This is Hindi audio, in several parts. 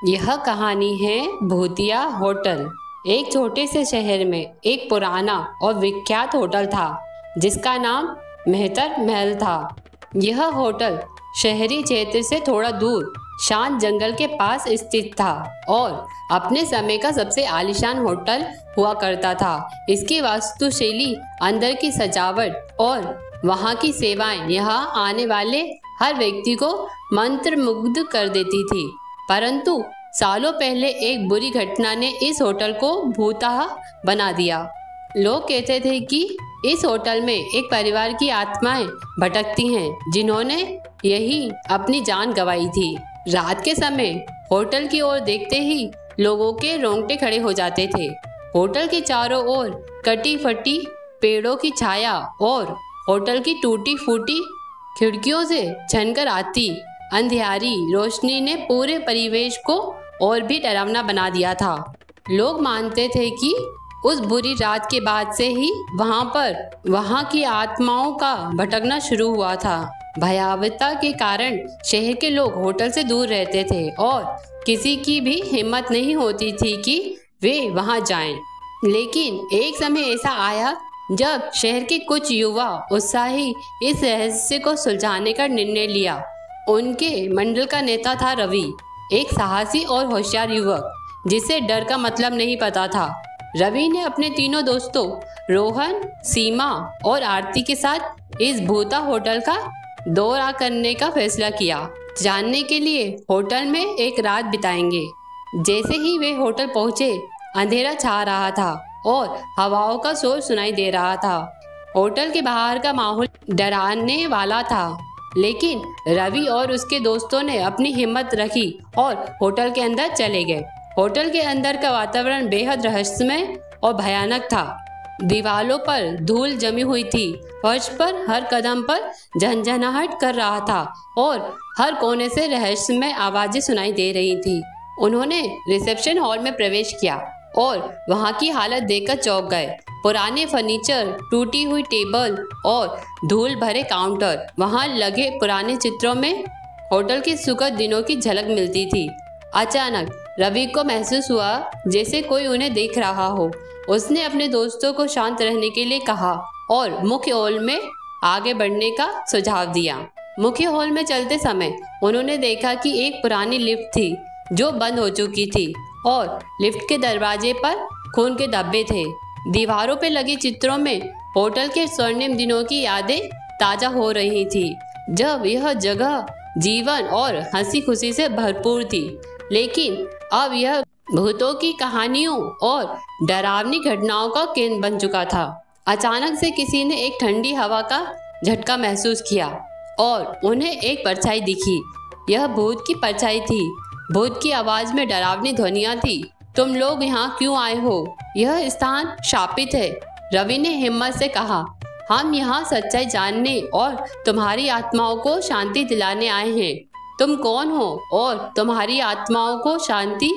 यह कहानी है भूतिया होटल। एक छोटे से शहर में एक पुराना और विख्यात होटल था जिसका नाम मेहतर महल था। यह होटल शहरी क्षेत्र से थोड़ा दूर शांत जंगल के पास स्थित था और अपने समय का सबसे आलीशान होटल हुआ करता था। इसकी वास्तुशैली, अंदर की सजावट और वहाँ की सेवाएं यहाँ आने वाले हर व्यक्ति को मंत्रमुग्ध कर देती थी। परंतु सालों पहले एक बुरी घटना ने इस होटल को भूतहा बना दिया। लोग कहते थे कि इस होटल में एक परिवार की आत्माएं भटकती हैं जिन्होंने यही अपनी जान गंवाई थी। रात के समय होटल की ओर देखते ही लोगों के रोंगटे खड़े हो जाते थे। होटल के चारों ओर कटी फटी पेड़ों की छाया और होटल की टूटी फूटी खिड़कियों से झनकर आती अंधियारी रोशनी ने पूरे परिवेश को और भी डरावना बना दिया था। लोग मानते थे कि उस बुरी रात के बाद से ही वहां की आत्माओं का भटकना शुरू हुआ था। भयावहता के कारण शहर के लोग होटल से दूर रहते थे और किसी की भी हिम्मत नहीं होती थी कि वे वहां जाएं। लेकिन एक समय ऐसा आया जब शहर के कुछ युवा उत्साही इस रहस्य को सुलझाने का निर्णय लिया। उनके मंडल का नेता था रवि, एक साहसी और होशियार युवक जिसे डर का मतलब नहीं पता था। रवि ने अपने तीनों दोस्तों रोहन, सीमा और आरती के साथ इस भूता होटल का दौरा करने का फैसला किया। जानने के लिए होटल में एक रात बिताएंगे। जैसे ही वे होटल पहुंचे, अंधेरा छा रहा था और हवाओं का शोर सुनाई दे रहा था। होटल के बाहर का माहौल डराने वाला था, लेकिन रवि और उसके दोस्तों ने अपनी हिम्मत रखी और होटल के अंदर चले गए। होटल के अंदर का वातावरण बेहद रहस्यमय और भयानक था। दीवारों पर धूल जमी हुई थी, फर्श पर हर कदम पर झंझनाहट कर रहा था और हर कोने से रहस्यमय आवाजें सुनाई दे रही थी। उन्होंने रिसेप्शन हॉल में प्रवेश किया और वहां की हालत देखकर चौंक गए। पुराने फर्नीचर, टूटी हुई टेबल और धूल भरे काउंटर, वहां लगे पुराने चित्रों में होटल के सुखद दिनों की झलक मिलती थी। अचानक रवि को महसूस हुआ जैसे कोई उन्हें देख रहा हो। उसने अपने दोस्तों को शांत रहने के लिए कहा और मुख्य हॉल में आगे बढ़ने का सुझाव दिया। मुख्य हॉल में चलते समय उन्होंने देखा कि एक पुरानी लिफ्ट थी जो बंद हो चुकी थी और लिफ्ट के दरवाजे पर खून के धब्बे थे। दीवारों पर लगे चित्रों में होटल के स्वर्णिम दिनों की यादें ताजा हो रही थी, जब यह जगह जीवन और हंसी खुशी से भरपूर थी। लेकिन अब यह भूतों की कहानियों और डरावनी घटनाओं का केंद्र बन चुका था। अचानक से किसी ने एक ठंडी हवा का झटका महसूस किया और उन्हें एक परछाई दिखी। यह भूत की परछाई थी। भूत की आवाज में डरावनी ध्वनियां थी। तुम लोग यहाँ क्यों आए हो? यह स्थान शापित है। रवि ने हिम्मत से कहा, हम यहाँ सच्चाई जानने और तुम्हारी आत्माओं को शांति दिलाने आए हैं। तुम कौन हो और तुम्हारी आत्माओं को शांति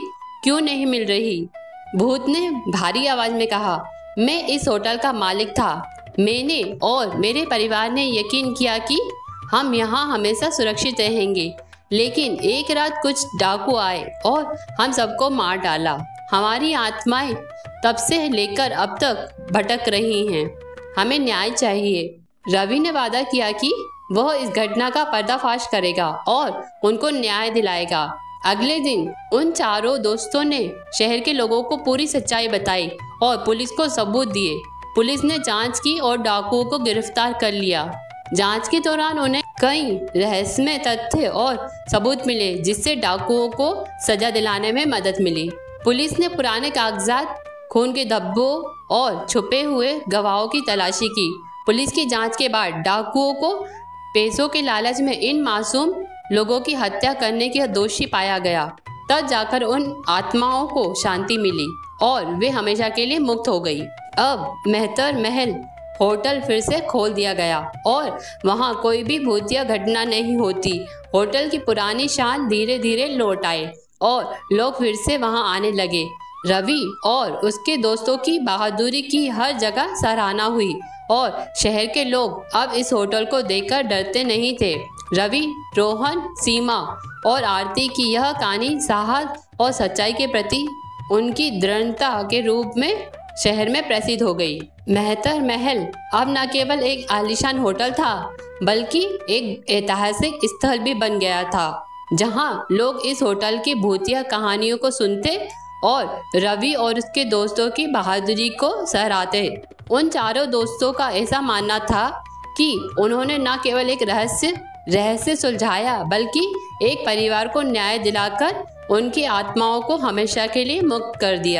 क्यों नहीं मिल रही? भूत ने भारी आवाज में कहा, मैं इस होटल का मालिक था। मैंने और मेरे परिवार ने यकीन किया कि हम यहाँ हमेशा सुरक्षित रहेंगे, लेकिन एक रात कुछ डाकू आए और हम सबको मार डाला। हमारी आत्माएं तब से लेकर अब तक भटक रही हैं। हमें न्याय चाहिए। रवि ने वादा किया कि वह इस घटना का पर्दाफाश करेगा और उनको न्याय दिलाएगा। अगले दिन उन चारों दोस्तों ने शहर के लोगों को पूरी सच्चाई बताई और पुलिस को सबूत दिए। पुलिस ने जांच की और डाकुओं को गिरफ्तार कर लिया। जांच के दौरान उन्हें कई रहस्यमय तथ्य और सबूत मिले जिससे डाकुओं को सजा दिलाने में मदद मिली। पुलिस ने पुराने कागजात, खून के धब्बों और छुपे हुए गवाहों की तलाशी की। पुलिस की जांच के बाद डाकुओं को पैसों के लालच में इन मासूम लोगों की हत्या करने के दोषी पाया गया। तब जाकर उन आत्माओं को शांति मिली और वे हमेशा के लिए मुक्त हो गई। अब मेहतर महल होटल फिर से खोल दिया गया और वहां कोई भी भूतिया घटना नहीं होती। होटल की पुरानी शान धीरे धीरे लौट आए और लोग फिर से वहां आने लगे। रवि और उसके दोस्तों की बहादुरी की हर जगह सराहना हुई और शहर के लोग अब इस होटल को देखकर डरते नहीं थे। रवि, रोहन, सीमा और आरती की यह कहानी साहस और सच्चाई के प्रति उनकी दृढ़ता के रूप में शहर में प्रसिद्ध हो गई। मेहतर महल अब न केवल एक आलीशान होटल था बल्कि एक ऐतिहासिक स्थल भी बन गया था, जहां लोग इस होटल की भूतिया कहानियों को सुनते और रवि और उसके दोस्तों की बहादुरी को सराहते। उन चारों दोस्तों का ऐसा मानना था कि उन्होंने न केवल एक रहस्य सुलझाया बल्कि एक परिवार को न्याय दिलाकर उनकी आत्माओं को हमेशा के लिए मुक्त कर दिया।